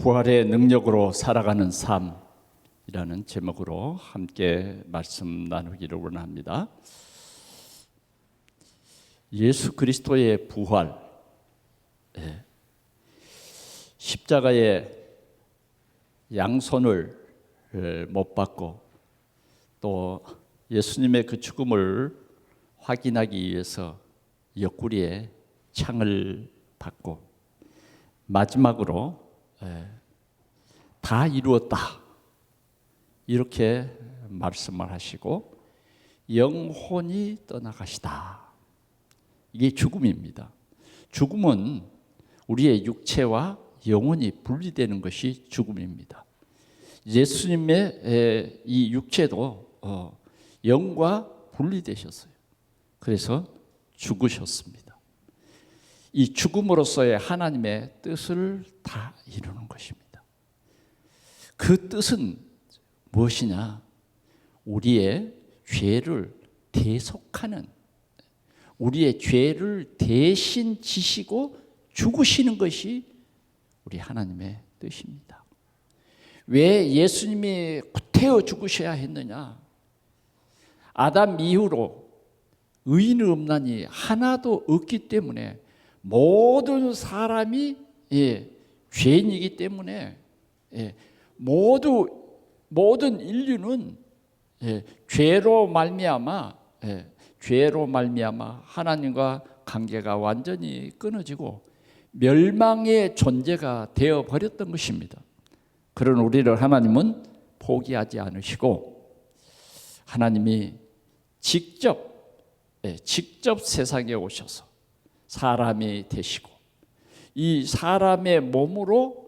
부활의 능력으로 살아가는 삶이라는 제목으로 함께 말씀 나누기를 원합니다. 예수 그리스도의 부활, 십자가에 양손을 못 받고 또 예수님의 그 죽음을 확인하기 위해서 옆구리에 창을 받고 마지막으로 다 이루었다 이렇게 말씀을 하시고 영혼이 떠나가시다. 이게 죽음입니다. 죽음은 우리의 육체와 영혼이 분리되는 것이 죽음입니다. 예수님의 이 육체도 영과 분리되셨어요. 그래서 죽으셨습니다. 이 죽음으로써의 하나님의 뜻을 다 이루는 것입니다. 그 뜻은 무엇이냐? 우리의 죄를 대속하는, 우리의 죄를 대신 지시고 죽으시는 것이 우리 하나님의 뜻입니다. 왜 예수님이 구태여 죽으셔야 했느냐? 아담 이후로 의인은 없나니 하나도 없기 때문에 모든 사람이 죄인이기 때문에 모든 인류는 죄로 말미암아 하나님과 관계가 완전히 끊어지고 멸망의 존재가 되어 버렸던 것입니다. 그런 우리를 하나님은 포기하지 않으시고 하나님이 직접 세상에 오셔서 사람이 되시고 이 사람의 몸으로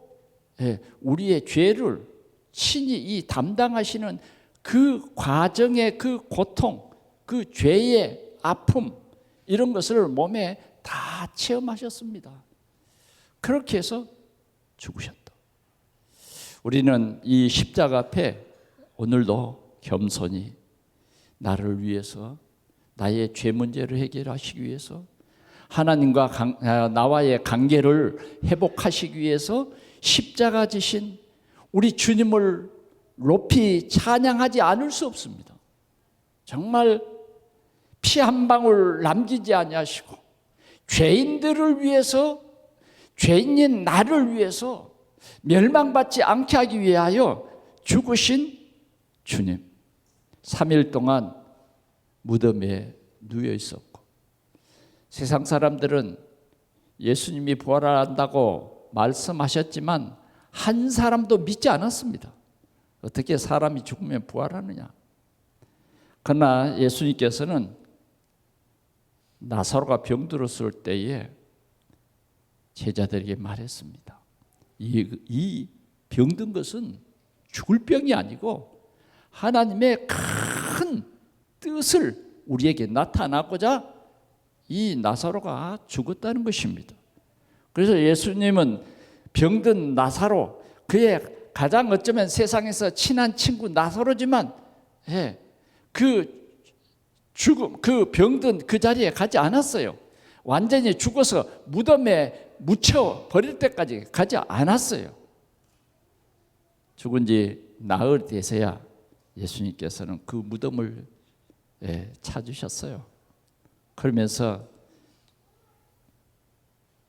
우리의 죄를 친히 이 담당하시는 그 과정의 그 고통, 그 죄의 아픔 이런 것을 몸에 다 체험하셨습니다. 그렇게 해서 죽으셨다. 우리는 이 십자가 앞에 오늘도 겸손히 나를 위해서 나의 죄 문제를 해결하시기 위해서 하나님과 나와의 관계를 회복하시기 위해서 십자가 지신 우리 주님을 높이 찬양하지 않을 수 없습니다. 정말 피 한 방울 남기지 아니하시고 죄인들을 위해서, 죄인인 나를 위해서 멸망받지 않게 하기 위하여 죽으신 주님, 3일 동안 무덤에 누워 있었고 세상 사람들은 예수님이 부활한다고 말씀하셨지만 한 사람도 믿지 않았습니다. 어떻게 사람이 죽으면 부활하느냐? 그러나 예수님께서는 나사로가 병들었을 때에 제자들에게 말했습니다. 이 병든 것은 죽을 병이 아니고 하나님의 큰 뜻을 우리에게 나타나고자 이 나사로가 죽었다는 것입니다. 그래서 예수님은 병든 나사로, 그의 가장 어쩌면 세상에서 친한 친구 나사로지만 그 죽음, 그 병든 그 자리에 가지 않았어요. 완전히 죽어서 무덤에 묻혀 버릴 때까지 가지 않았어요. 죽은 지 나흘 돼서야 예수님께서는 그 무덤을 찾으셨어요. 그러면서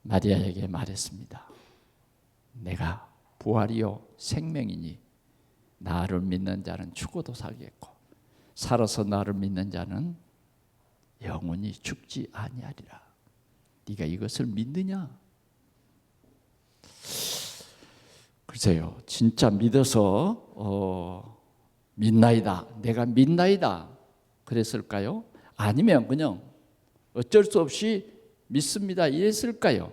마리아에게 말했습니다. 내가 부활이요 생명이니 나를 믿는 자는 죽어도 살겠고 살아서 나를 믿는 자는 영원히 죽지 아니하리라. 네가 이것을 믿느냐? 글쎄요, 진짜 믿어서 믿나이다, 내가 믿나이다 그랬을까요? 아니면 그냥 어쩔 수 없이 믿습니다 이랬을까요?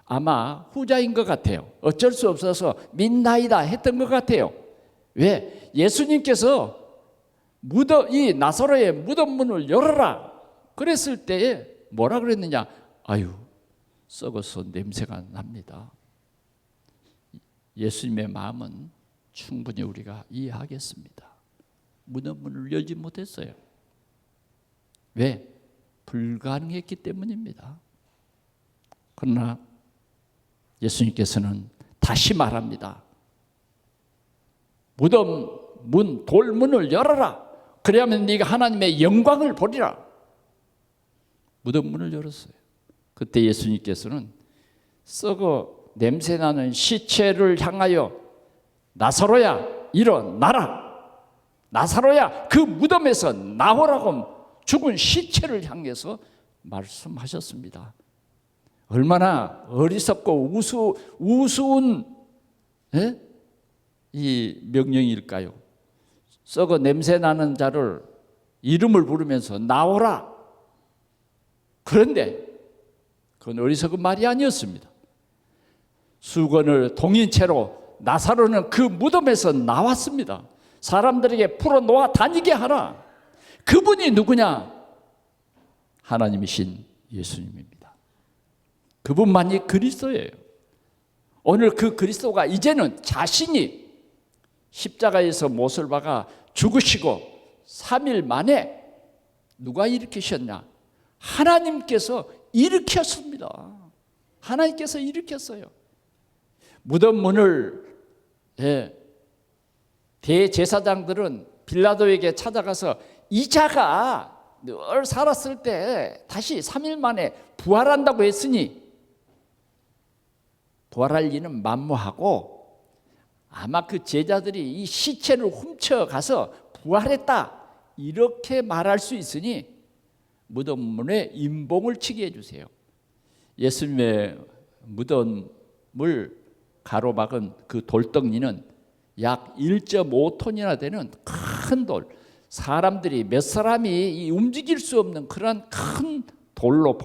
아마 후자인 것 같아요. 어쩔 수 없어서 믿나이다 했던 것 같아요. 왜? 예수님께서 이 나사로의 무덤 문을 열어라 그랬을 때에 뭐라 그랬느냐? 아유, 썩어서 냄새가 납니다. 예수님의 마음은 충분히 우리가 이해하겠습니다. 무덤 문을 열지 못했어요. 왜? 불가능했기 때문입니다. 그러나 예수님께서는 다시 말합니다. 무덤 문, 돌문을 열어라. 그래야만 네가 하나님의 영광을 보리라. 무덤 문을 열었어요. 그때 예수님께서는 썩어 냄새나는 시체를 향하여 나사로야 일어나라. 나사로야 그 무덤에서 나오라고 죽은 시체를 향해서 말씀하셨습니다. 얼마나 어리석고 우스운 이 명령일까요? 썩어 냄새나는 자를 이름을 부르면서 나오라. 그런데 그건 어리석은 말이 아니었습니다. 수건을 동인 채로 나사로는 그 무덤에서 나왔습니다. 사람들에게 풀어놓아 다니게 하라. 그분이 누구냐? 하나님이신 예수님입니다. 그분만이 그리스도예요. 오늘 그 그리스도가 이제는 자신이 십자가에서 못을 박아 죽으시고 3일 만에 누가 일으키셨냐? 하나님께서 일으켰습니다. 하나님께서 일으켰어요. 무덤 문을 대제사장들은 빌라도에게 찾아가서 이 자가 늘 살았을 때 다시 3일 만에 부활한다고 했으니 부활할 리는 만무하고 아마 그 제자들이 이 시체를 훔쳐가서 부활했다 이렇게 말할 수 있으니 무덤 문에 임봉을 치게 해주세요. 예수님의 무덤을 가로막은 그 돌덩이는 약 1.5톤이나 되는 큰 돌, 사람들이 몇 사람이 움직일 수 없는 그런 큰 돌로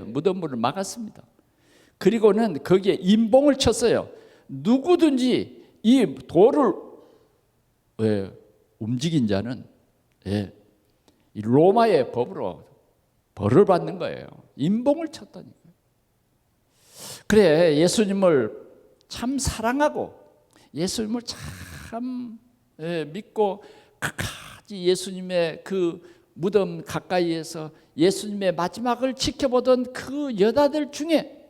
무덤문을 막았습니다. 그리고는 거기에 임봉을 쳤어요. 누구든지 이 돌을 움직인 자는 이 로마의 법으로 벌을 받는 거예요. 임봉을 쳤다니까요. 그래, 예수님을 참 사랑하고 예수님을 참 믿고 끝까지 예수님의 그 무덤 가까이에서 예수님의 마지막을 지켜보던 그 여자들 중에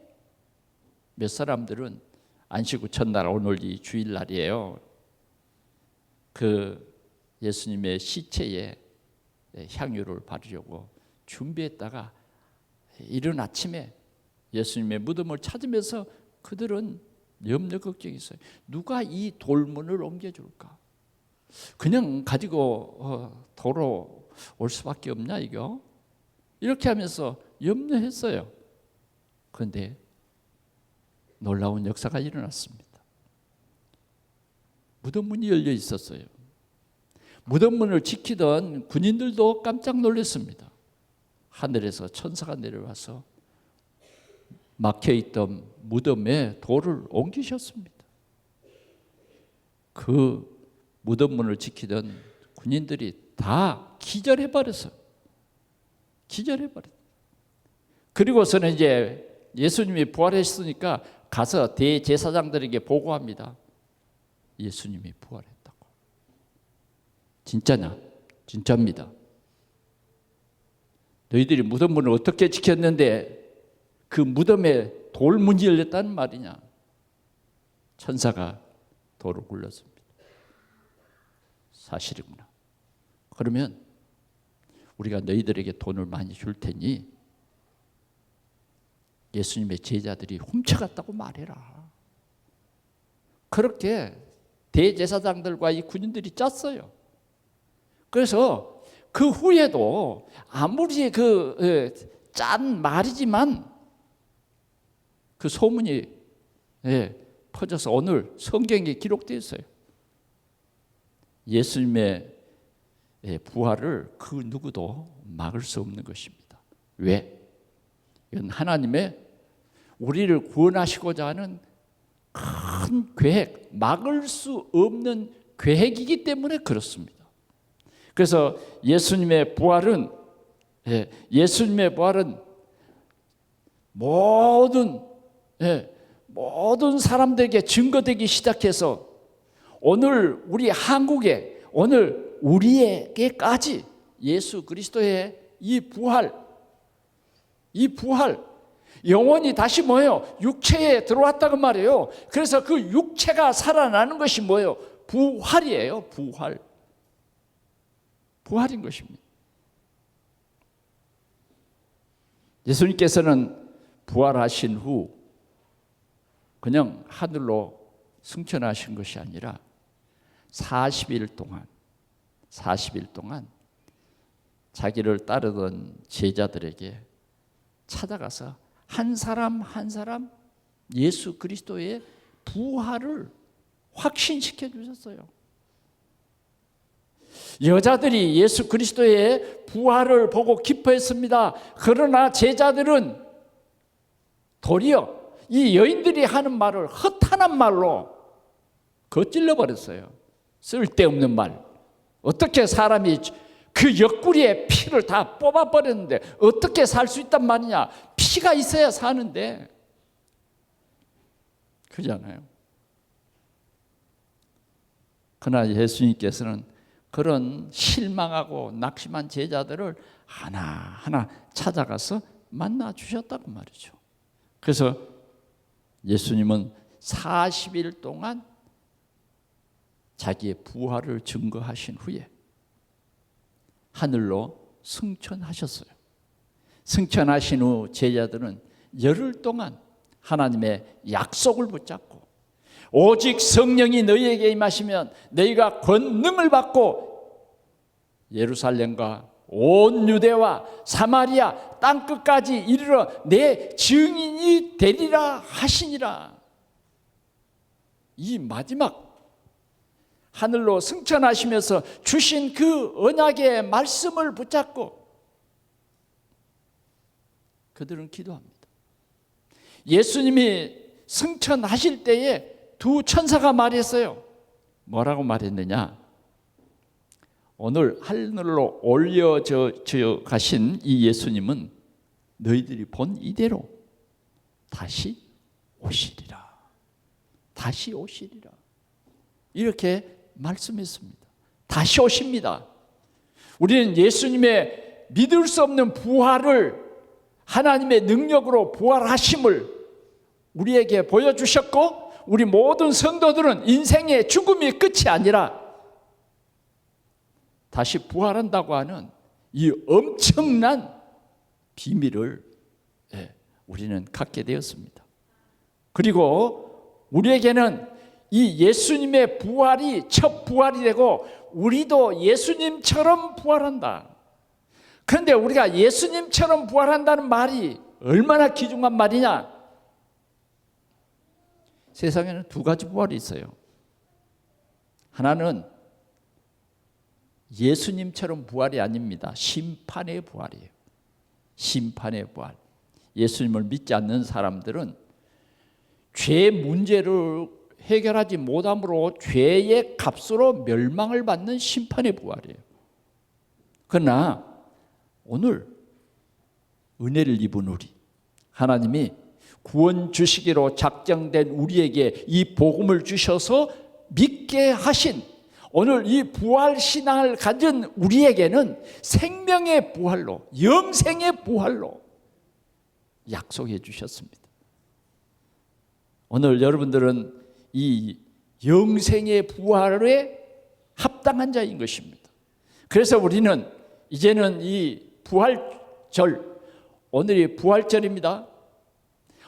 몇 사람들은 안식 후 첫날, 오늘 이 주일날이에요. 그 예수님의 시체에 향유를 바르려고 준비했다가 이른 아침에 예수님의 무덤을 찾으면서 그들은 염려 걱정이 있어요. 누가 이 돌문을 옮겨줄까? 그냥 가지고 도로 올 수밖에 없냐 이거? 이렇게 하면서 염려했어요. 그런데 놀라운 역사가 일어났습니다. 무덤문이 열려 있었어요. 무덤문을 지키던 군인들도 깜짝 놀랐습니다. 하늘에서 천사가 내려와서 막혀있던 무덤에 돌을 옮기셨습니다. 그 무덤문을 지키던 군인들이 다 기절해버렸어요. 기절해버렸어요. 그리고서는 이제 예수님이 부활했으니까 가서 대제사장들에게 보고합니다. 예수님이 부활했다고. 진짜냐? 진짜입니다. 너희들이 무덤문을 어떻게 지켰는데 그 무덤에 돌문이 열렸다는 말이냐? 천사가 돌을 굴렸습니다. 사실이구나. 그러면 우리가 너희들에게 돈을 많이 줄 테니 예수님의 제자들이 훔쳐갔다고 말해라. 그렇게 대제사장들과 이 군인들이 짰어요. 그래서 그 후에도 아무리 짠 말이지만 그 소문이 퍼져서 오늘 성경에 기록되어 있어요. 예수님의 부활을 그 누구도 막을 수 없는 것입니다. 왜? 이건 하나님의 우리를 구원하시고자 하는 큰 계획, 막을 수 없는 계획이기 때문에 그렇습니다. 그래서 예수님의 부활은 모든 사람들에게 증거되기 시작해서 오늘 우리 한국에, 오늘 우리에게까지 예수 그리스도의 이 부활, 영혼이 다시 뭐예요? 육체에 들어왔다고 말이에요. 그래서 그 육체가 살아나는 것이 뭐예요? 부활이에요. 부활. 부활인 것입니다. 예수님께서는 부활하신 후 그냥 하늘로 승천하신 것이 아니라 40일 동안 자기를 따르던 제자들에게 찾아가서 한 사람 한 사람 예수 그리스도의 부활을 확신시켜 주셨어요. 여자들이 예수 그리스도의 부활을 보고 기뻐했습니다. 그러나 제자들은 도리어 이 여인들이 하는 말을 허탄한 말로 거찔러 버렸어요. 쓸데없는 말. 어떻게 사람이 그 옆구리에 피를 다 뽑아버렸는데 어떻게 살 수 있단 말이냐. 피가 있어야 사는데. 그러잖아요. 그러나 예수님께서는 그런 실망하고 낙심한 제자들을 하나하나 찾아가서 만나 주셨다고 말이죠. 그래서 예수님은 40일 동안 자기의 부활을 증거하신 후에 하늘로 승천하셨어요. 승천하신 후 제자들은 열흘 동안 하나님의 약속을 붙잡고 오직 성령이 너희에게 임하시면 너희가 권능을 받고 예루살렘과 온 유대와 사마리아 땅끝까지 이르러 내 증인이 되리라 하시니라. 이 마지막 하늘로 승천하시면서 주신 그 언약의 말씀을 붙잡고 그들은 기도합니다. 예수님이 승천하실 때에 두 천사가 말했어요. 뭐라고 말했느냐? 오늘 하늘로 올려져 가신 이 예수님은 너희들이 본 이대로 다시 오시리라. 다시 오시리라. 이렇게 말씀했습니다. 다시 오십니다. 우리는 예수님의 믿을 수 없는 부활을 하나님의 능력으로 부활하심을 우리에게 보여주셨고 우리 모든 성도들은 인생의 죽음이 끝이 아니라 다시 부활한다고 하는 이 엄청난 비밀을 우리는 갖게 되었습니다. 그리고 우리에게는 이 예수님의 부활이 첫 부활이 되고 우리도 예수님처럼 부활한다. 그런데 우리가 예수님처럼 부활한다는 말이 얼마나 귀중한 말이냐? 세상에는 두 가지 부활이 있어요. 하나는 예수님처럼 부활이 아닙니다. 심판의 부활이에요. 심판의 부활. 예수님을 믿지 않는 사람들은 죄 문제를 해결하지 못함으로 죄의 값으로 멸망을 받는 심판의 부활이에요. 그러나 오늘 은혜를 입은 우리, 하나님이 구원 주시기로 작정된 우리에게 이 복음을 주셔서 믿게 하신 오늘 이 부활 신앙을 가진 우리에게는 생명의 부활로, 영생의 부활로 약속해 주셨습니다. 오늘 여러분들은 이 영생의 부활에 합당한 자인 것입니다. 그래서 우리는 이제는 이 부활절, 오늘이 부활절입니다.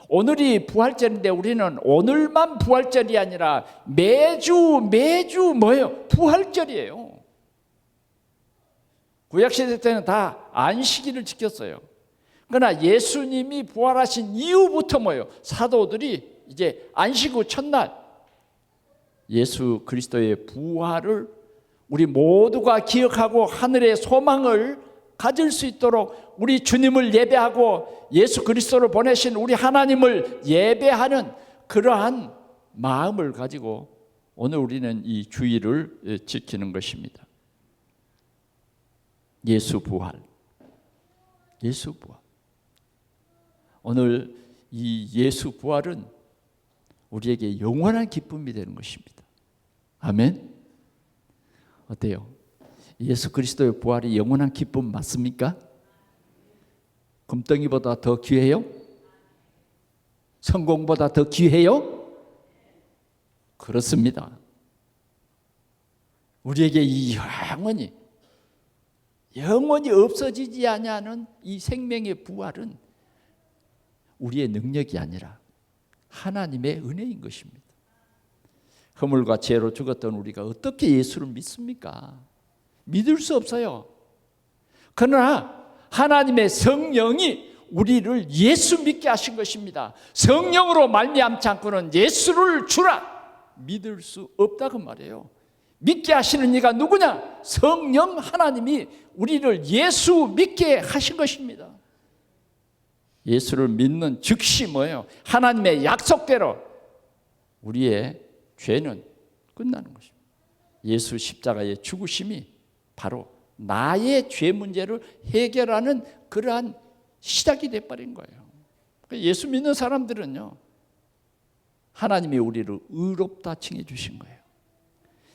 오늘이 부활절인데 우리는 오늘만 부활절이 아니라 매주 뭐예요? 부활절이에요. 구약시대 때는 다 안식일을 지켰어요. 그러나 예수님이 부활하신 이후부터 뭐예요? 사도들이 이제 안식 후 첫날 예수 그리스도의 부활을 우리 모두가 기억하고 하늘의 소망을 가질 수 있도록 우리 주님을 예배하고 예수 그리스도를 보내신 우리 하나님을 예배하는 그러한 마음을 가지고 오늘 우리는 이 주일을 지키는 것입니다. 예수 부활. 예수 부활. 오늘 이 예수 부활은 우리에게 영원한 기쁨이 되는 것입니다. 아멘. 어때요? 예수 그리스도의 부활이 영원한 기쁨 맞습니까? 금덩이보다 더 귀해요? 성공보다 더 귀해요? 그렇습니다. 우리에게 이 영원히 없어지지 아니하는 이 생명의 부활은 우리의 능력이 아니라 하나님의 은혜인 것입니다. 허물과 죄로 죽었던 우리가 어떻게 예수를 믿습니까? 믿을 수 없어요. 그러나 하나님의 성령이 우리를 예수 믿게 하신 것입니다. 성령으로 말미암지 않고는 예수를 주라 믿을 수 없다고 말해요. 믿게 하시는 이가 누구냐? 성령 하나님이 우리를 예수 믿게 하신 것입니다. 예수를 믿는 즉시 뭐예요? 하나님의 약속대로 우리의 죄는 끝나는 것입니다. 예수 십자가의 죽으심이 바로 나의 죄 문제를 해결하는 그러한 시작이 돼버린 거예요. 예수 믿는 사람들은요, 하나님이 우리를 의롭다 칭해 주신 거예요.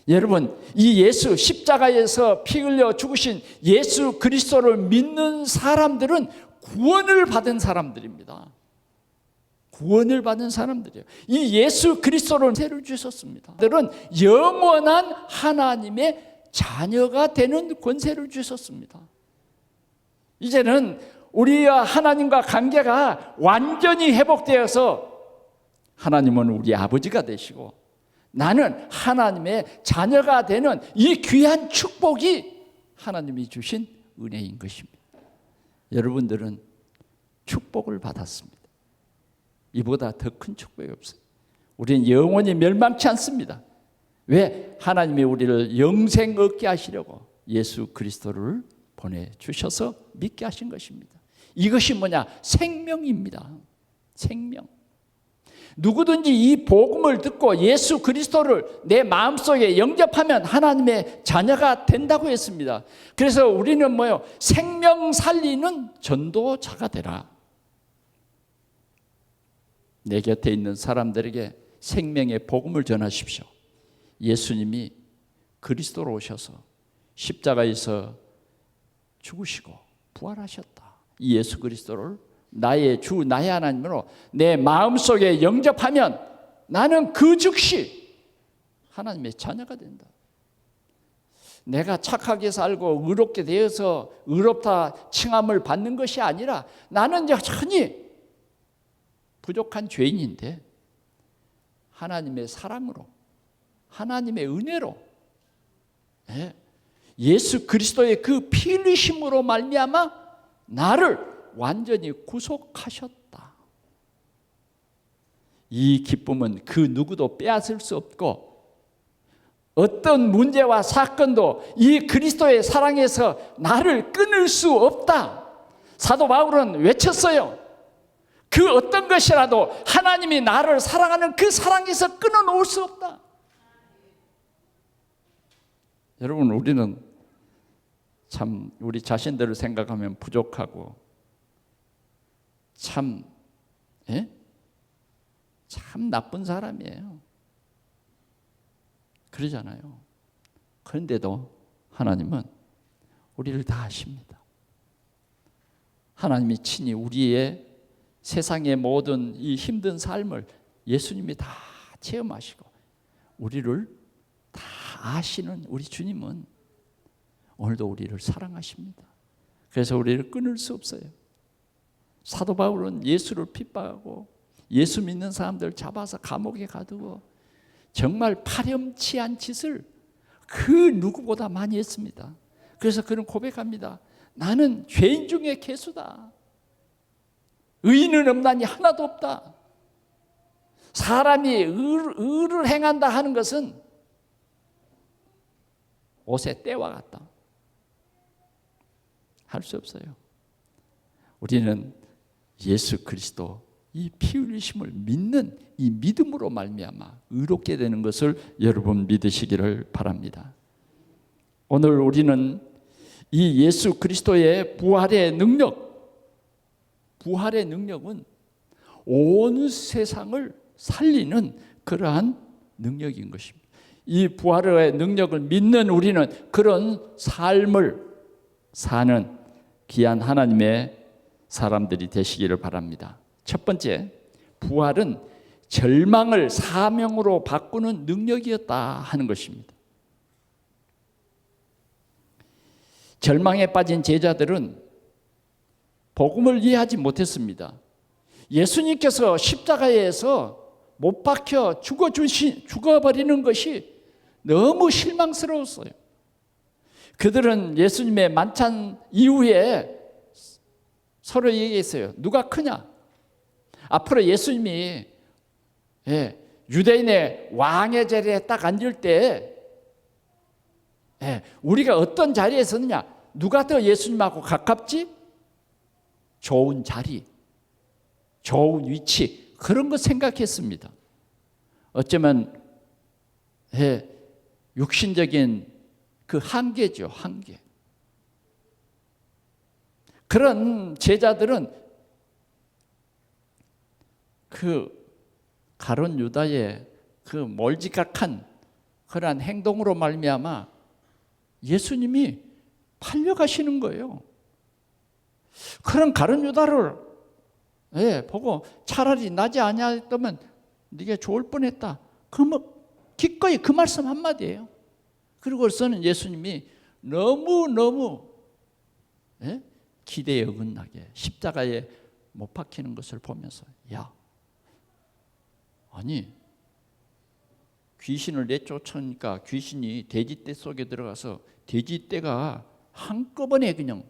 여러분, 이 예수 십자가에서 피 흘려 죽으신 예수 그리스도를 믿는 사람들은 구원을 받은 사람들입니다. 구원을 받은 사람들이에요. 이 예수 그리스도를 권세를 주셨습니다. 그들은 영원한 하나님의 자녀가 되는 권세를 주셨습니다. 이제는 우리와 하나님과 관계가 완전히 회복되어서 하나님은 우리 아버지가 되시고 나는 하나님의 자녀가 되는 이 귀한 축복이 하나님이 주신 은혜인 것입니다. 여러분들은 축복을 받았습니다. 이보다 더 큰 축복이 없어요. 우리는 영원히 멸망치 않습니다. 왜? 하나님이 우리를 영생 얻게 하시려고 예수 그리스도를 보내주셔서 믿게 하신 것입니다. 이것이 뭐냐? 생명입니다. 생명. 누구든지 이 복음을 듣고 예수 그리스도를 내 마음속에 영접하면 하나님의 자녀가 된다고 했습니다. 그래서 우리는 뭐요? 생명 살리는 전도자가 되라. 내 곁에 있는 사람들에게 생명의 복음을 전하십시오. 예수님이 그리스도로 오셔서 십자가에서 죽으시고 부활하셨다. 이 예수 그리스도를 나의 주, 나의 하나님으로 내 마음속에 영접하면 나는 그 즉시 하나님의 자녀가 된다. 내가 착하게 살고 의롭게 되어서 의롭다 칭함을 받는 것이 아니라 나는 여전히 부족한 죄인인데 하나님의 사랑으로, 하나님의 은혜로, 예수 그리스도의 그 피 흘리심으로 말미암아 나를 완전히 구속하셨다. 이 기쁨은 그 누구도 빼앗을 수 없고 어떤 문제와 사건도 이 그리스도의 사랑에서 나를 끊을 수 없다. 사도 바울은 외쳤어요. 그 어떤 것이라도 하나님이 나를 사랑하는 그 사랑에서 끊어놓을 수 없다. 여러분, 우리는 참 우리 자신들을 생각하면 부족하고 참 나쁜 사람이에요. 그러잖아요. 그런데도 하나님은 우리를 다 아십니다. 하나님이 친히 우리의 세상의 모든 이 힘든 삶을 예수님이 다 체험하시고 우리를 다 아시는 우리 주님은 오늘도 우리를 사랑하십니다. 그래서 우리를 끊을 수 없어요. 사도 바울은 예수를 핍박하고 예수 믿는 사람들 잡아서 감옥에 가두고 정말 파렴치한 짓을 그 누구보다 많이 했습니다. 그래서 그는 고백합니다. 나는 죄인 중에 괴수다. 의인은 없나니 하나도 없다. 사람이 의를 행한다 하는 것은 옷의 때와 같다. 할 수 없어요. 우리는 예수 그리스도 이 피 흘리심을 믿는 이 믿음으로 말미암아 의롭게 되는 것을 여러분 믿으시기를 바랍니다. 오늘 우리는 이 예수 그리스도의 부활의 능력은 온 세상을 살리는 그러한 능력인 것입니다. 이 부활의 능력을 믿는 우리는 그런 삶을 사는 귀한 하나님의 사람들이 되시기를 바랍니다. 첫 번째, 부활은 절망을 사명으로 바꾸는 능력이었다 하는 것입니다. 절망에 빠진 제자들은 복음을 이해하지 못했습니다. 예수님께서 십자가에서 못 박혀 죽어버리는 것이 너무 실망스러웠어요. 그들은 예수님의 만찬 이후에 서로 얘기했어요. 누가 크냐? 앞으로 예수님이 유대인의 왕의 자리에 딱 앉을 때 우리가 어떤 자리에 서느냐? 누가 더 예수님하고 가깝지? 좋은 자리, 좋은 위치, 그런 거 생각했습니다. 어쩌면 육신적인 그 한계죠, 한계. 그런 제자들은 그 가룟 유다의 그 몰지각한 그러한 행동으로 말미암아 예수님이 팔려가시는 거예요. 그런 가룟 유다를 보고 차라리 나지 아니했다면 네가 좋을 뻔했다. 그러면 기꺼이 그 말씀 한마디예요. 그리고서는 예수님이 너무너무 기대에 어긋나게 십자가에 못 박히는 것을 보면서 아니 귀신을 내쫓으니까 귀신이 돼지떼 속에 들어가서 돼지떼가 한꺼번에 그냥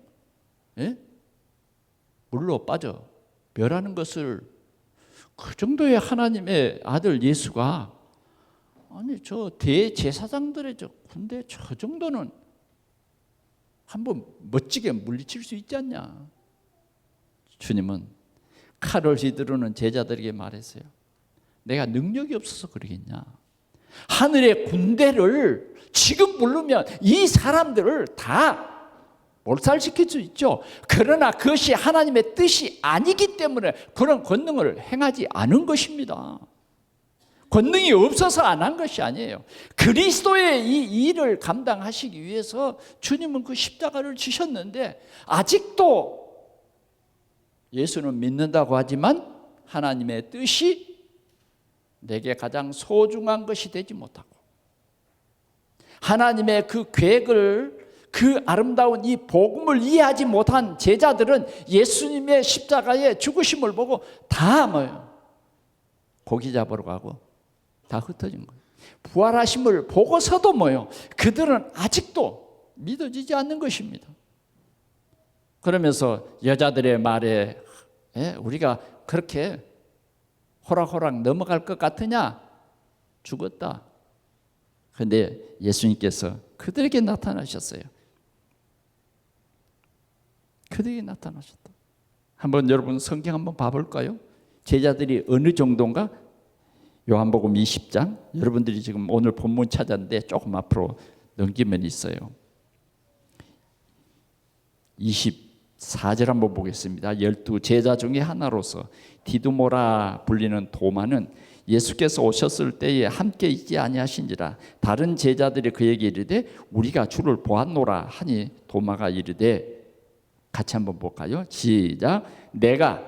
물로 빠져 멸하는 것을 그 정도의 하나님의 아들 예수가 아니 저 대제사장들의 저 군대 저 정도는 한번 멋지게 물리칠 수 있지 않냐. 주님은 칼을 휘두르는 제자들에게 말했어요. 내가 능력이 없어서 그러겠냐. 하늘의 군대를 지금 부르면 이 사람들을 다 몰살시킬 수 있죠. 그러나 그것이 하나님의 뜻이 아니기 때문에 그런 권능을 행하지 않은 것입니다. 권능이 없어서 안 한 것이 아니에요. 그리스도의 이 일을 감당하시기 위해서 주님은 그 십자가를 지셨는데 아직도 예수는 믿는다고 하지만 하나님의 뜻이 내게 가장 소중한 것이 되지 못하고 하나님의 그 계획을 그 아름다운 이 복음을 이해하지 못한 제자들은 예수님의 십자가의 죽으심을 보고 다 고기 잡으러 가고 다 흩어진 거예요. 부활하심을 보고서도 그들은 아직도 믿어지지 않는 것입니다. 그러면서 여자들의 말에 우리가 그렇게 호락호락 넘어갈 것 같으냐? 죽었다. 그런데 예수님께서 그들에게 나타나셨어요. 그들에게 나타나셨다. 한번 여러분 성경 한번 봐볼까요? 제자들이 어느 정도인가? 요한복음 20장 여러분들이 지금 오늘 본문 찾았는데 조금 앞으로 넘기면 있어요. 24절 한번 보겠습니다. 12제자 중에 하나로서 디두모라 불리는 도마는 예수께서 오셨을 때에 함께 있지 아니하신지라 다른 제자들이 그에게 이르되 우리가 주를 보았노라 하니 도마가 이르되 같이 한번 볼까요? 시작. 내가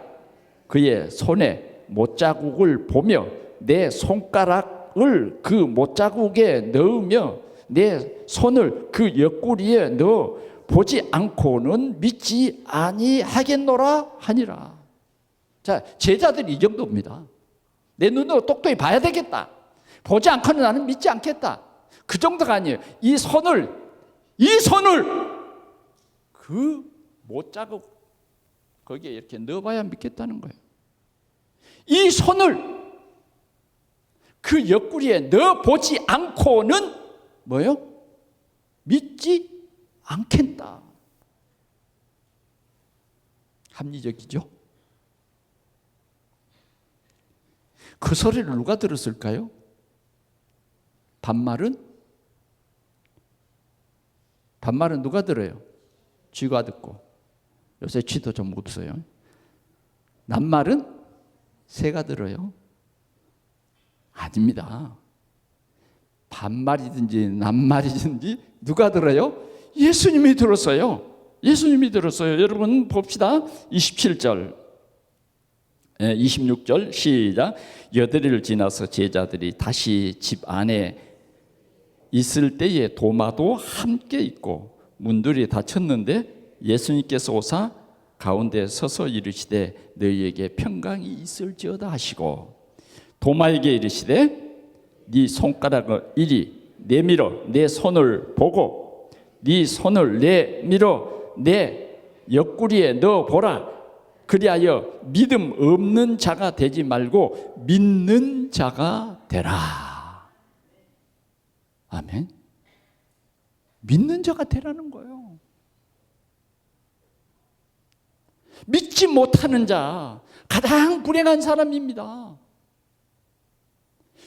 그의 손에 못자국을 보며 내 손가락을 그 못자국에 넣으며 내 손을 그 옆구리에 넣어 보지 않고는 믿지 아니하겠노라 하니라. 자, 제자들이 이 정도입니다. 내 눈으로 똑똑히 봐야 되겠다. 보지 않고는 나는 믿지 않겠다. 그 정도가 아니에요. 이 손을 그 못자국 거기에 이렇게 넣어봐야 믿겠다는 거예요. 이 손을 그 옆구리에 넣어보지 않고는 믿지 않겠다. 합리적이죠? 그 소리를 누가 들었을까요? 반말은 누가 들어요? 쥐가 듣고. 요새 쥐도 좀 없어요. 낱말은 새가 들어요. 아닙니다. 반말이든지 낱말이든지 누가 들어요? 예수님이 들었어요. 예수님이 들었어요. 여러분 봅시다. 27절 26절 시작. 여드리를 지나서 제자들이 다시 집 안에 있을 때에 도마도 함께 있고 문들이 닫혔는데 예수님께서 오사 가운데 서서 이르시되 너희에게 평강이 있을지어다 하시고 도마에게 이르시되 네 손가락을 이리 내밀어 내 손을 보고 네 손을 내밀어 내 옆구리에 넣어 보라. 그리하여 믿음 없는 자가 되지 말고 믿는 자가 되라. 아멘. 믿는 자가 되라는 거예요. 믿지 못하는 자, 가장 불행한 사람입니다.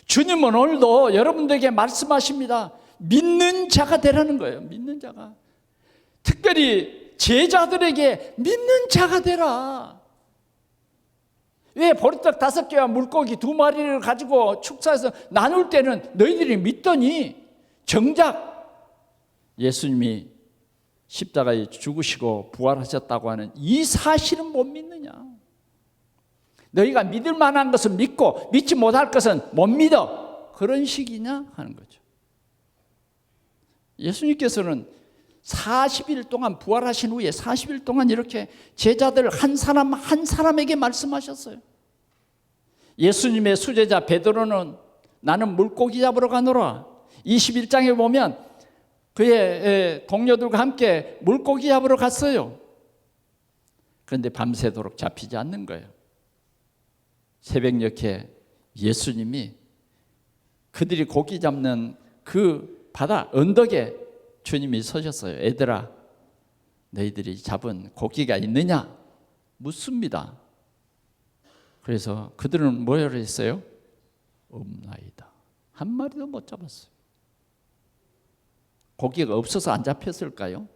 주님은 오늘도 여러분들에게 말씀하십니다. 믿는 자가 되라는 거예요. 믿는 자가. 특별히 제자들에게 믿는 자가 되라. 왜 보리떡 5개와 물고기 2마리를 가지고 축사해서 나눌 때는 너희들이 믿더니 정작 예수님이 십자가에 죽으시고 부활하셨다고 하는 이 사실은 못 믿느냐? 너희가 믿을 만한 것은 믿고 믿지 못할 것은 못 믿어. 그런 식이냐 하는 거죠. 예수님께서는 40일 동안 부활하신 후에 40일 동안 이렇게 제자들 한 사람 한 사람에게 말씀하셨어요. 예수님의 수제자 베드로는 나는 물고기 잡으러 가노라. 21장에 보면 그의 동료들과 함께 물고기 잡으러 갔어요. 그런데 밤새도록 잡히지 않는 거예요. 새벽녘에 예수님이 그들이 고기 잡는 그 바다 언덕에 주님이 서셨어요. 애들아, 너희들이 잡은 고기가 있느냐? 묻습니다. 그래서 그들은 뭐라 했어요? 없나이다. 한 마리도 못 잡았어요. 고기가 없어서 안 잡혔을까요?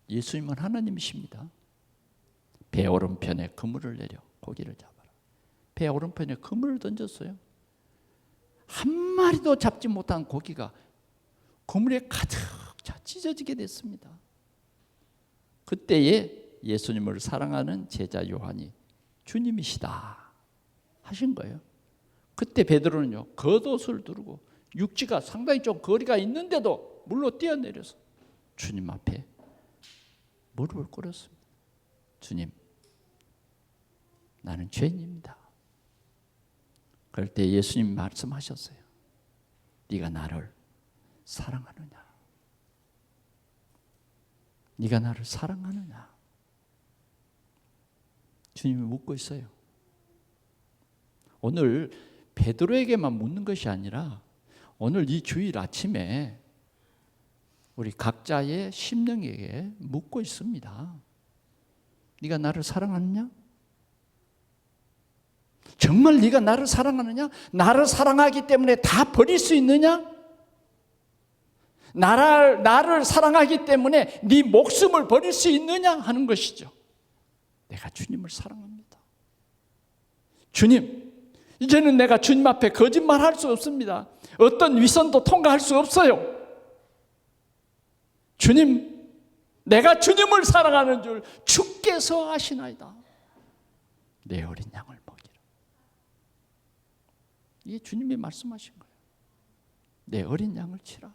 예수님은 하나님이십니다. 배 오른편에 그물을 내려 고기를 잡아라. 배 오른편에 그물을 던졌어요. 한 마리도 잡지 못한 고기가 그물에 가득 찢어지게 됐습니다. 그때에 예수님을 사랑하는 제자 요한이 주님이시다 하신 거예요. 그때 베드로는요 겉옷을 두르고 육지가 상당히 좀 거리가 있는데도 물로 뛰어내려서 주님 앞에 무릎을 꿇었습니다. 주님, 나는 죄인입니다. 그럴 때 예수님 말씀하셨어요. 네가 나를 사랑하느냐? 네가 나를 사랑하느냐? 주님이 묻고 있어요. 오늘 베드로에게만 묻는 것이 아니라 오늘 이 주일 아침에 우리 각자의 심령에게 묻고 있습니다. 네가 나를 사랑하느냐? 정말 네가 나를 사랑하느냐? 나를 사랑하기 때문에 다 버릴 수 있느냐? 나를 사랑하기 때문에 네 목숨을 버릴 수 있느냐 하는 것이죠. 내가 주님을 사랑합니다. 주님, 이제는 내가 주님 앞에 거짓말할 수 없습니다. 어떤 위선도 통과할 수 없어요. 주님, 내가 주님을 사랑하는 줄 주께서 아시나이다. 내 어린 양을 먹이라. 이게 주님이 말씀하신 거예요. 내 어린 양을 치라.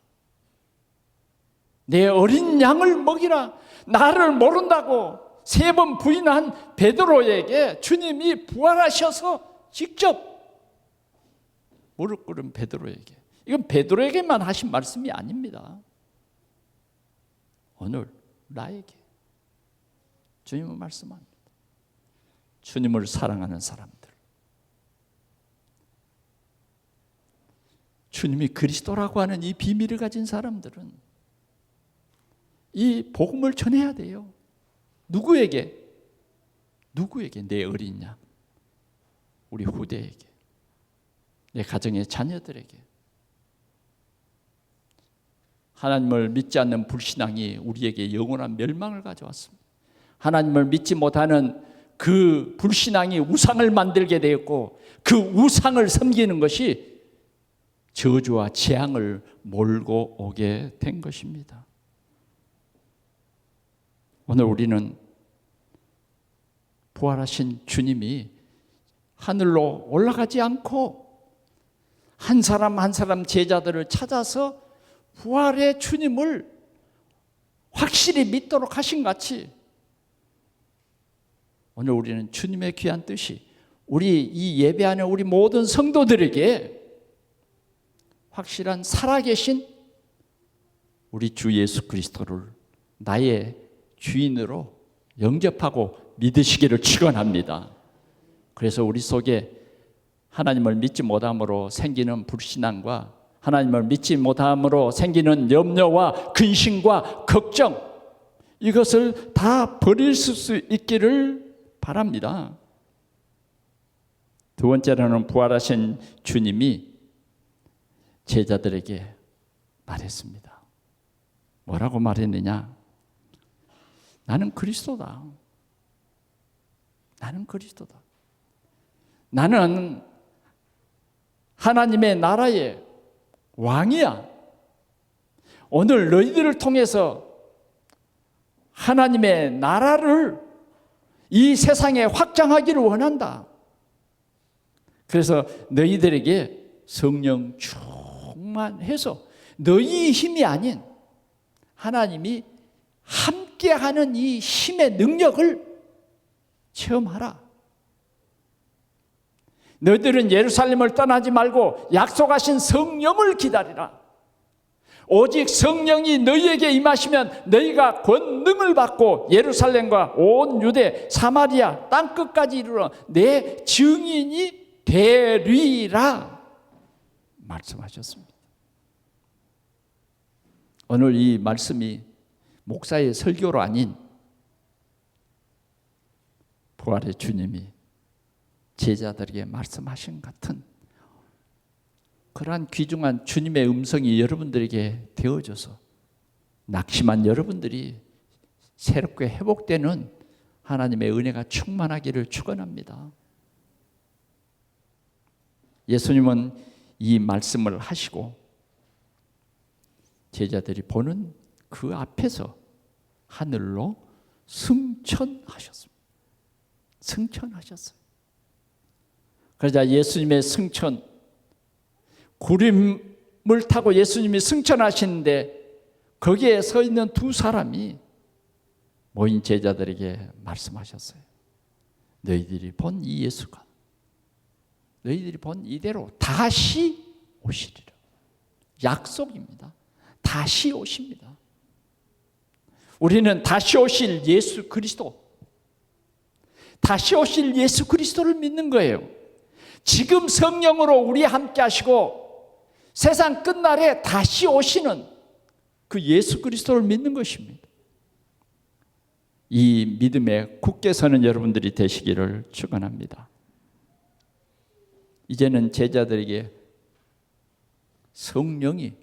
내 어린 양을 먹이라. 나를 모른다고 3번 부인한 베드로에게 주님이 부활하셔서 직접 무릎 꿇은 베드로에게, 이건 베드로에게만 하신 말씀이 아닙니다. 오늘 나에게 주님은 말씀합니다. 주님을 사랑하는 사람들, 주님이 그리스도라고 하는 이 비밀을 가진 사람들은 이 복음을 전해야 돼요. 누구에게? 내 어린 양, 우리 후대에게, 내 가정의 자녀들에게. 하나님을 믿지 않는 불신앙이 우리에게 영원한 멸망을 가져왔습니다. 하나님을 믿지 못하는 그 불신앙이 우상을 만들게 되었고, 그 우상을 섬기는 것이 저주와 재앙을 몰고 오게 된 것입니다. 오늘 우리는 부활하신 주님이 하늘로 올라가지 않고 한 사람 한 사람 제자들을 찾아서 부활의 주님을 확실히 믿도록 하신 같이 오늘 우리는 주님의 귀한 뜻이 우리 이 예배하는 우리 모든 성도들에게 확실한 살아계신 우리 주 예수 그리스도를 나의 주인으로 영접하고 믿으시기를 축원합니다. 그래서 우리 속에 하나님을 믿지 못함으로 생기는 불신앙과 하나님을 믿지 못함으로 생기는 염려와 근심과 걱정, 이것을 다 버릴 수 있기를 바랍니다. 두 번째로는 부활하신 주님이 제자들에게 말했습니다. 뭐라고 말했느냐? 나는 그리스도다. 나는 그리스도다. 나는 하나님의 나라의 왕이야. 오늘 너희들을 통해서 하나님의 나라를 이 세상에 확장하기를 원한다. 그래서 너희들에게 성령 충만해서 너희 힘이 아닌 하나님이 함께하는 이 힘의 능력을 체험하라. 너희들은 예루살렘을 떠나지 말고 약속하신 성령을 기다리라. 오직 성령이 너희에게 임하시면 너희가 권능을 받고 예루살렘과 온 유대, 사마리아 땅끝까지 이르러 내 증인이 되리라 말씀하셨습니다. 오늘 이 말씀이 목사의 설교로 아닌 부활의 주님이 제자들에게 말씀하신 같은 그러한 귀중한 주님의 음성이 여러분들에게 되어져서 낙심한 여러분들이 새롭게 회복되는 하나님의 은혜가 충만하기를 축원합니다. 예수님은 이 말씀을 하시고 제자들이 보는 그 앞에서 하늘로 승천하셨습니다. 승천하셨어요. 그러자 예수님의 승천, 구름을 타고 예수님이 승천하시는데 거기에 서 있는 두 사람이 모인 제자들에게 말씀하셨어요. 너희들이 본 이 예수가 너희들이 본 이대로 다시 오시리라. 약속입니다. 다시 오십니다. 우리는 다시 오실 예수 그리스도, 다시 오실 예수 그리스도를 믿는 거예요. 지금 성령으로 우리 함께 하시고 세상 끝날에 다시 오시는 그 예수 그리스도를 믿는 것입니다. 이 믿음에 굳게 서는 여러분들이 되시기를 축원합니다. 이제는 제자들에게 성령이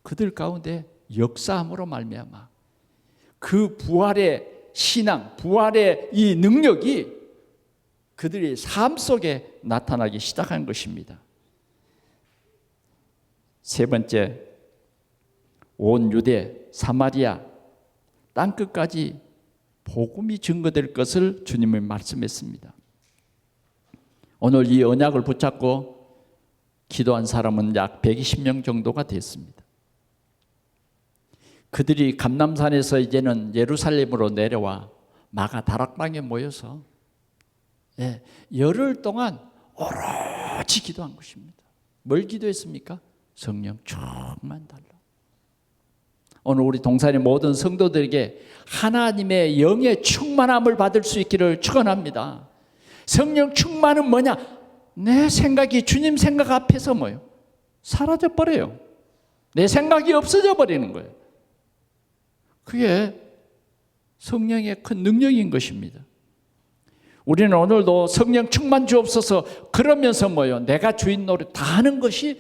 그들 가운데 역사함으로 말미암아 그 부활의 신앙, 부활의 이 능력이 그들의 삶 속에 나타나기 시작한 것입니다. 세 번째, 온 유대, 사마리아 땅끝까지 복음이 증거될 것을 주님이 말씀했습니다. 오늘 이 언약을 붙잡고 기도한 사람은 약 120명 정도가 됐습니다. 그들이 감람산에서 이제는 예루살렘으로 내려와 마가 다락방에 모여서 열흘 동안 오로지 기도한 것입니다. 뭘 기도했습니까? 성령 충만 달라. 오늘 우리 동산의 모든 성도들에게 하나님의 영의 충만함을 받을 수 있기를 축원합니다. 성령 충만은 뭐냐? 내 생각이 주님 생각 앞에서 뭐예요? 사라져 버려요. 내 생각이 없어져 버리는 거예요. 그게 성령의 큰 능력인 것입니다. 우리는 오늘도 성령 충만 주옵소서 그러면서 뭐예요? 내가 주인 노릇 다 하는 것이,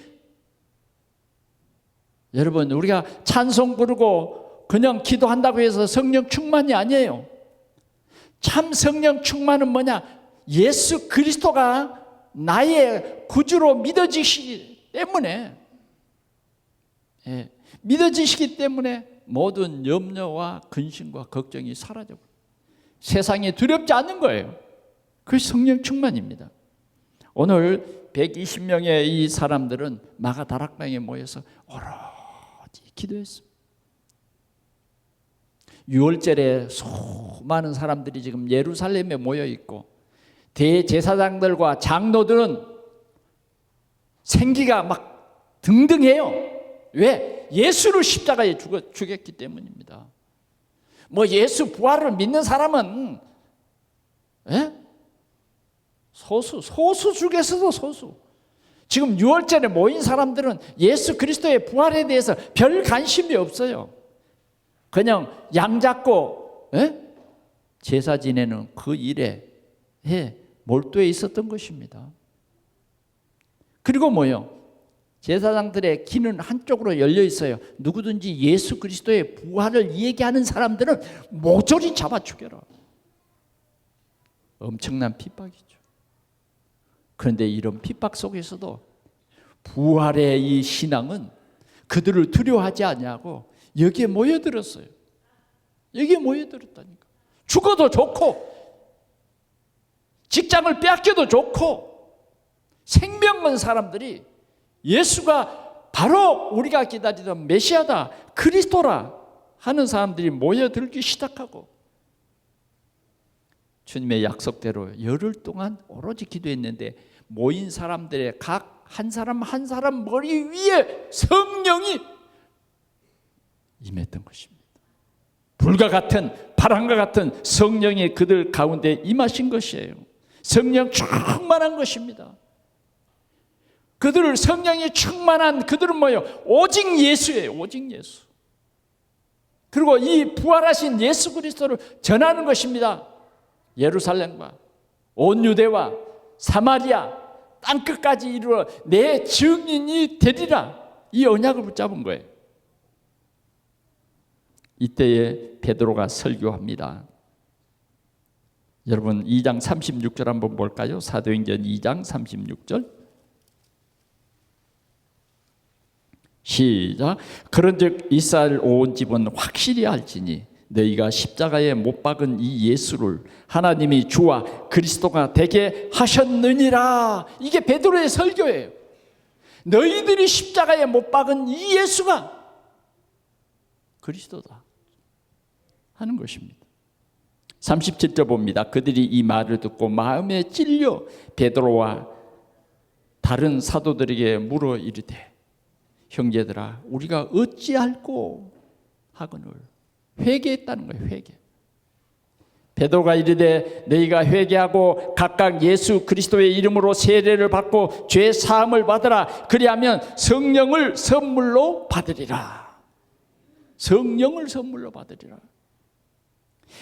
여러분 우리가 찬송 부르고 그냥 기도한다고 해서 성령 충만이 아니에요. 참 성령 충만은 뭐냐? 예수 그리스도가 나의 구주로 믿어지시기 때문에, 믿어지시기 때문에 모든 염려와 근심과 걱정이 사라져 버려요. 세상이 두렵지 않은 거예요. 그것이 성령 충만입니다. 오늘 120명의 이 사람들은 마가 다락방에 모여서 오로지 기도했습니다. 6월절에 수많은 사람들이 지금 예루살렘에 모여 있고 대제사장들과 장로들은 생기가 막 등등해요. 왜? 예수를 십자가에 죽였기 때문입니다. 뭐 예수 부활을 믿는 사람은 소수 중에서도 소수. 지금 6월절에 모인 사람들은 예수 그리스도의 부활에 대해서 별 관심이 없어요. 그냥 양 잡고 제사 지내는 그 일에 몰두해 있었던 것입니다. 그리고 뭐요? 제사장들의 귀는 한쪽으로 열려 있어요. 누구든지 예수 그리스도의 부활을 얘기하는 사람들은 모조리 잡아 죽여라. 엄청난 핍박이죠. 그런데 이런 핍박 속에서도 부활의 이 신앙은 그들을 두려워하지 않냐고 여기에 모여들었어요. 여기에 모여들었다니까. 죽어도 좋고 직장을 빼앗겨도 좋고 생명 건 사람들이 예수가 바로 우리가 기다리던 메시아다, 그리스도라 하는 사람들이 모여들기 시작하고 주님의 약속대로 열흘 동안 오로지 기도했는데 모인 사람들의 각 한 사람 한 사람 머리 위에 성령이 임했던 것입니다. 불과 같은 바람과 같은 성령이 그들 가운데 임하신 것이에요. 성령 충만한 것입니다. 그들을 성령이 충만한 그들은 뭐예요? 오직 예수예요. 오직 예수. 그리고 이 부활하신 예수 그리스도를 전하는 것입니다. 예루살렘과 온 유대와 사마리아 땅끝까지 이르러 내 증인이 되리라. 이 언약을 붙잡은 거예요. 이때에 베드로가 설교합니다. 여러분 2장 36절 한번 볼까요? 사도행전 2장 36절 시작. 그런즉 이스라엘 온 집은 확실히 알지니 너희가 십자가에 못 박은 이 예수를 하나님이 주와 그리스도가 되게 하셨느니라. 이게 베드로의 설교예요. 너희들이 십자가에 못 박은 이 예수가 그리스도다 하는 것입니다. 37절 봅니다. 그들이 이 말을 듣고 마음에 찔려 베드로와 다른 사도들에게 물어 이르되 형제들아 우리가 어찌할꼬 하거늘. 회개했다는 거예요. 회개. 베드로가 이르되 너희가 회개하고 각각 예수 그리스도의 이름으로 세례를 받고 죄 사함을 받으라. 그리하면 성령을 선물로 받으리라. 성령을 선물로 받으리라.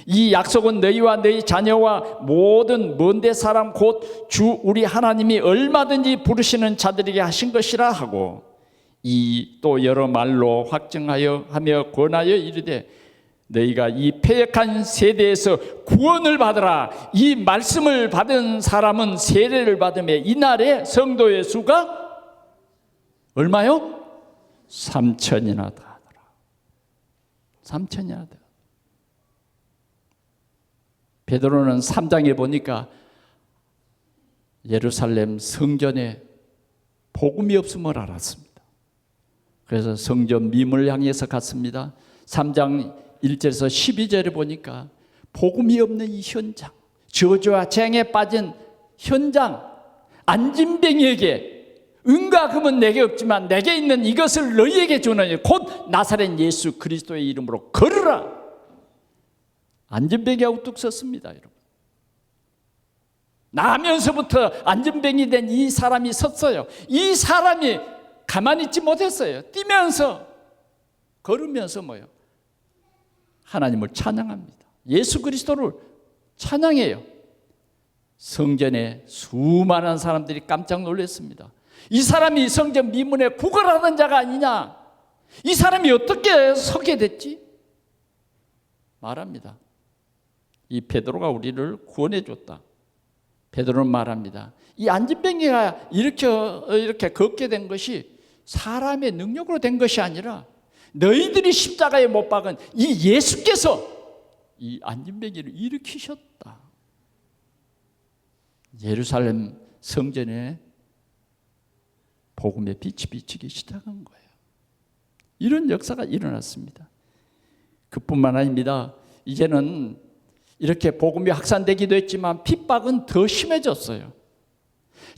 이 약속은 너희와 너희 자녀와 모든 먼데 사람 곧 주 우리 하나님이 얼마든지 부르시는 자들에게 하신 것이라 하고 이 또 여러 말로 확증하여 하며 권하여 이르되 너희가 이 패역한 세대에서 구원을 받으라. 이 말씀을 받은 사람은 세례를 받음에 이날에 성도의 수가 얼마요? 3,000이나 다 하더라. 3,000이나 다. 베드로는 3장에 보니까 예루살렘 성전에 복음이 없음을 알았습니다. 그래서 성전 미문을 향해서 갔습니다. 3장 1절에서 12절에 보니까 복음이 없는 이 현장, 저주와 재앙에 빠진 현장, 안진뱅이에게 은과 금은 내게 없지만 내게 있는 이것을 너희에게 주노니 곧 나사렛 예수 그리스도의 이름으로 걸으라. 안진뱅이하고 뚝 섰습니다. 여러분. 나면서부터 안진뱅이 된 이 사람이 섰어요. 이 사람이 가만히 있지 못했어요. 뛰면서 걸으면서 뭐요? 하나님을 찬양합니다. 예수 그리스도를 찬양해요. 성전에 수많은 사람들이 깜짝 놀랐습니다. 이 사람이 성전 미문에 구걸하던 자가 아니냐? 이 사람이 어떻게 서게 됐지? 말합니다. 이 베드로가 우리를 구원해 줬다. 베드로는 말합니다. 이 안진뱅이가 이렇게 걷게 된 것이 사람의 능력으로 된 것이 아니라 너희들이 십자가에 못 박은 이 예수께서 이 안진뱅이를 일으키셨다. 예루살렘 성전에 복음의 빛이 비치기 시작한 거예요. 이런 역사가 일어났습니다. 그뿐만 아닙니다. 이제는 이렇게 복음이 확산되기도 했지만 핍박은 더 심해졌어요.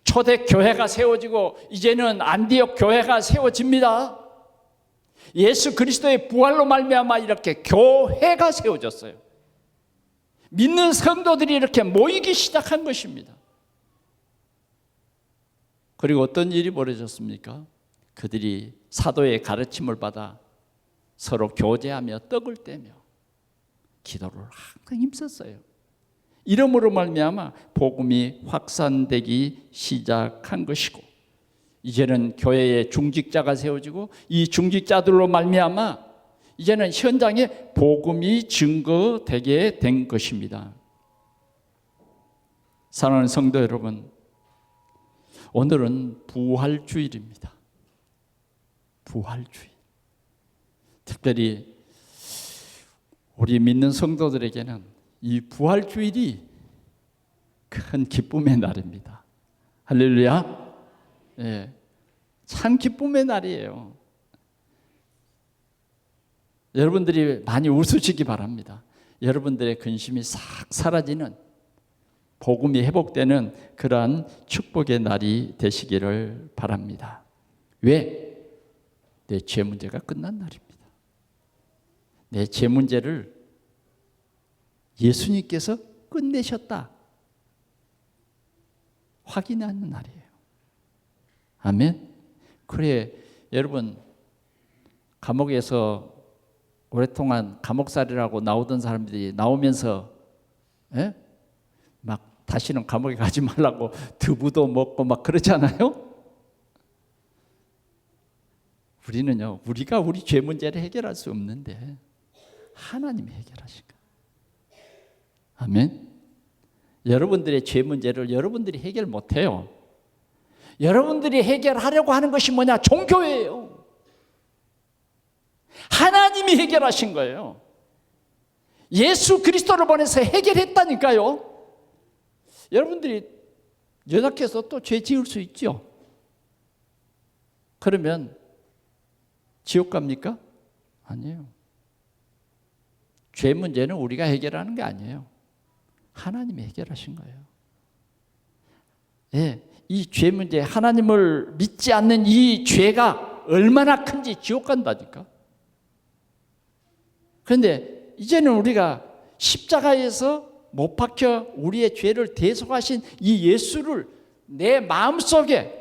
초대 교회가 세워지고 이제는 안디옥 교회가 세워집니다. 예수 그리스도의 부활로 말미암아 이렇게 교회가 세워졌어요. 믿는 성도들이 이렇게 모이기 시작한 것입니다. 그리고 어떤 일이 벌어졌습니까? 그들이 사도의 가르침을 받아 서로 교제하며 떡을 떼며 기도를 항상 힘썼어요. 이러므로 말미암아 복음이 확산되기 시작한 것이고, 이제는 교회에 중직자가 세워지고 이 중직자들로 말미암아 이제는 현장에 복음이 증거되게 된 것입니다. 사랑하는 성도 여러분, 오늘은 부활주일입니다. 부활주일. 특별히 우리 믿는 성도들에게는 이 부활주일이 큰 기쁨의 날입니다. 할렐루야. 예, 참 기쁨의 날이에요. 여러분들이 많이 웃으시기 바랍니다. 여러분들의 근심이 싹 사라지는, 복음이 회복되는 그러한 축복의 날이 되시기를 바랍니다. 왜? 내 죄 문제가 끝난 날입니다. 내 죄 문제를 예수님께서 끝내셨다 확인하는 날이에요. 아멘. 그래, 여러분, 감옥에서 오랫동안 감옥살이라고 나오던 사람들이 나오면서 막 다시는 감옥에 가지 말라고 두부도 먹고 막 그러잖아요. 우리는요, 우리가 우리 죄 문제를 해결할 수 없는데 하나님이 해결하신 거예요. 아멘. 여러분들의 죄 문제를 여러분들이 해결 못해요. 여러분들이 해결하려고 하는 것이 뭐냐? 종교예요. 하나님이 해결하신 거예요. 예수 그리스도를 보내서 해결했다니까요. 여러분들이 연약해서 또 죄 지을 수 있죠. 그러면 지옥 갑니까? 아니에요. 죄 문제는 우리가 해결하는 게 아니에요. 하나님이 해결하신 거예요. 예, 이 죄 문제, 하나님을 믿지 않는 이 죄가 얼마나 큰지 지옥 간다니까. 그런데 이제는 우리가 십자가에서 못 박혀 우리의 죄를 대속하신 이 예수를 내 마음속에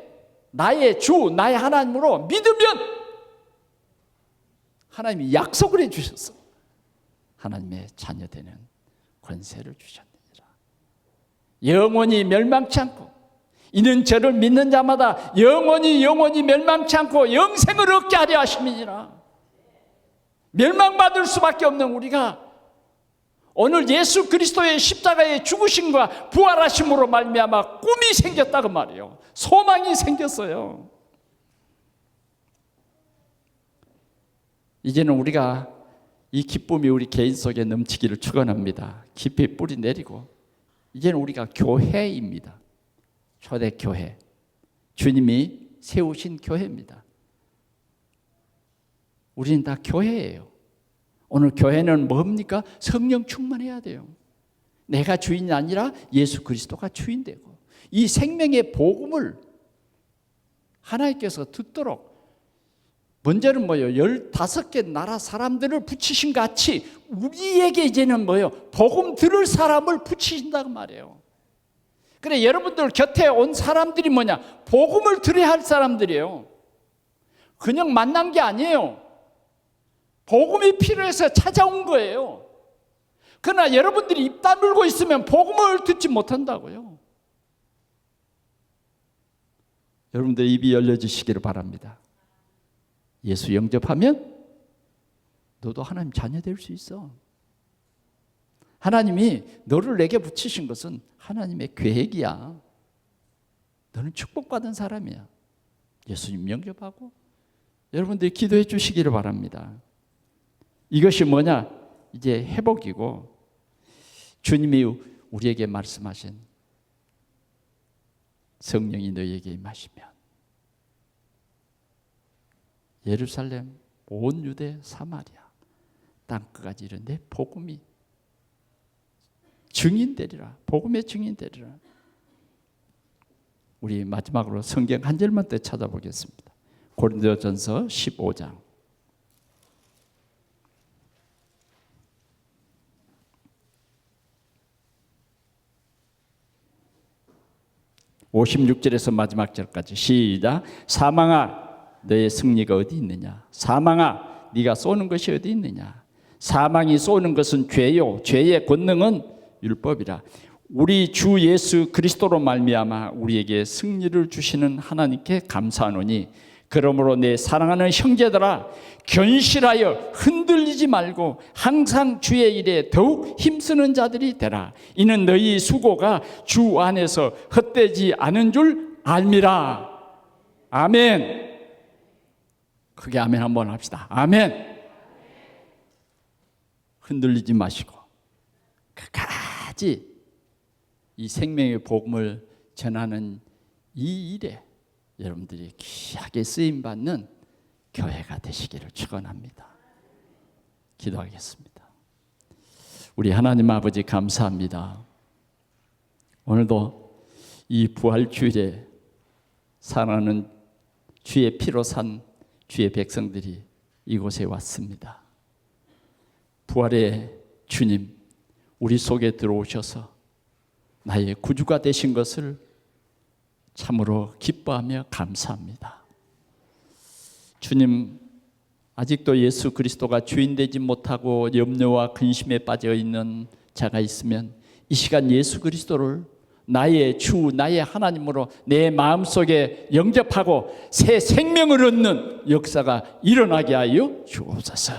나의 주, 나의 하나님으로 믿으면 하나님이 약속을 해주셨어. 하나님의 자녀되는 권세를 주셨느니라. 영원히 멸망치 않고, 이는 저를 믿는 자마다 영원히 멸망치 않고 영생을 얻게 하려 하심이니라. 멸망받을 수밖에 없는 우리가 오늘 예수 그리스도의 십자가의 죽으심과 부활하심으로 말미암아 꿈이 생겼다고 말이에요. 소망이 생겼어요. 이제는 우리가 이 기쁨이 우리 개인 속에 넘치기를 축원합니다. 깊이 뿌리 내리고, 이제는 우리가 교회입니다. 초대교회, 주님이 세우신 교회입니다. 우리는 다 교회예요. 오늘 교회는 뭡니까? 성령 충만해야 돼요. 내가 주인이 아니라 예수 그리스도가 주인되고, 이 생명의 복음을 하나님께서 듣도록, 먼저는 뭐예요? 15개 나라 사람들을 붙이신 같이 우리에게 이제는 뭐예요? 복음 들을 사람을 붙이신다고 말이에요. 그래, 여러분들 곁에 온 사람들이 뭐냐? 복음을 들어야 할 사람들이에요. 그냥 만난 게 아니에요. 복음이 필요해서 찾아온 거예요. 그러나 여러분들이 입 다물고 있으면 복음을 듣지 못한다고요. 여러분들 입이 열려지시기를 바랍니다. 예수 영접하면 너도 하나님 자녀 될 수 있어. 하나님이 너를 내게 붙이신 것은 하나님의 계획이야. 너는 축복받은 사람이야. 예수님 영접하고 여러분들이 기도해 주시기를 바랍니다. 이것이 뭐냐? 이제 회복이고, 주님이 우리에게 말씀하신 성령이 너희에게 임하시면 예루살렘, 온 유대, 사마리아 땅끝까지 이르는데 복음이 증인되리라. 복음의 증인되리라. 우리 마지막으로 성경 한 절만 더 찾아보겠습니다. 고린도전서 15장 56절에서 마지막 절까지 시작. 사망아 너의 승리가 어디 있느냐? 사망아 네가 쏘는 것이 어디 있느냐? 사망이 쏘는 것은 죄요 죄의 권능은 율법이라. 우리 주 예수 그리스도로 말미암아 우리에게 승리를 주시는 하나님께 감사하노니 그러므로 내 사랑하는 형제들아 견실하여 흔들리지 말고 항상 주의 일에 더욱 힘쓰는 자들이 되라. 이는 너희 수고가 주 안에서 헛되지 않은 줄 알미라. 아멘. 크게 아멘 한번 합시다. 아멘. 흔들리지 마시고 끝까지 이 생명의 복음을 전하는 이 일에 여러분들이 귀하게 쓰임받는 교회가 되시기를 축원합니다. 기도하겠습니다. 우리 하나님 아버지 감사합니다. 오늘도 이 부활주일에 사랑하는 주의 피로 산 주의 백성들이 이곳에 왔습니다. 부활의 주님 우리 속에 들어오셔서 나의 구주가 되신 것을 참으로 기뻐하며 감사합니다. 주님, 아직도 예수 그리스도가 주인 되지 못하고 염려와 근심에 빠져 있는 자가 있으면 이 시간 예수 그리스도를 나의 주, 나의 하나님으로 내 마음속에 영접하고 새 생명을 얻는 역사가 일어나게 하여 주옵소서.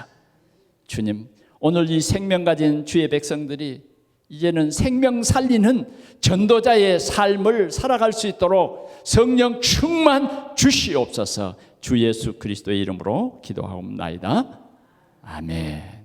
주님, 오늘 이 생명 가진 주의 백성들이 이제는 생명 살리는 전도자의 삶을 살아갈 수 있도록 성령 충만 주시옵소서. 주 예수 그리스도의 이름으로 기도하옵나이다. 아멘.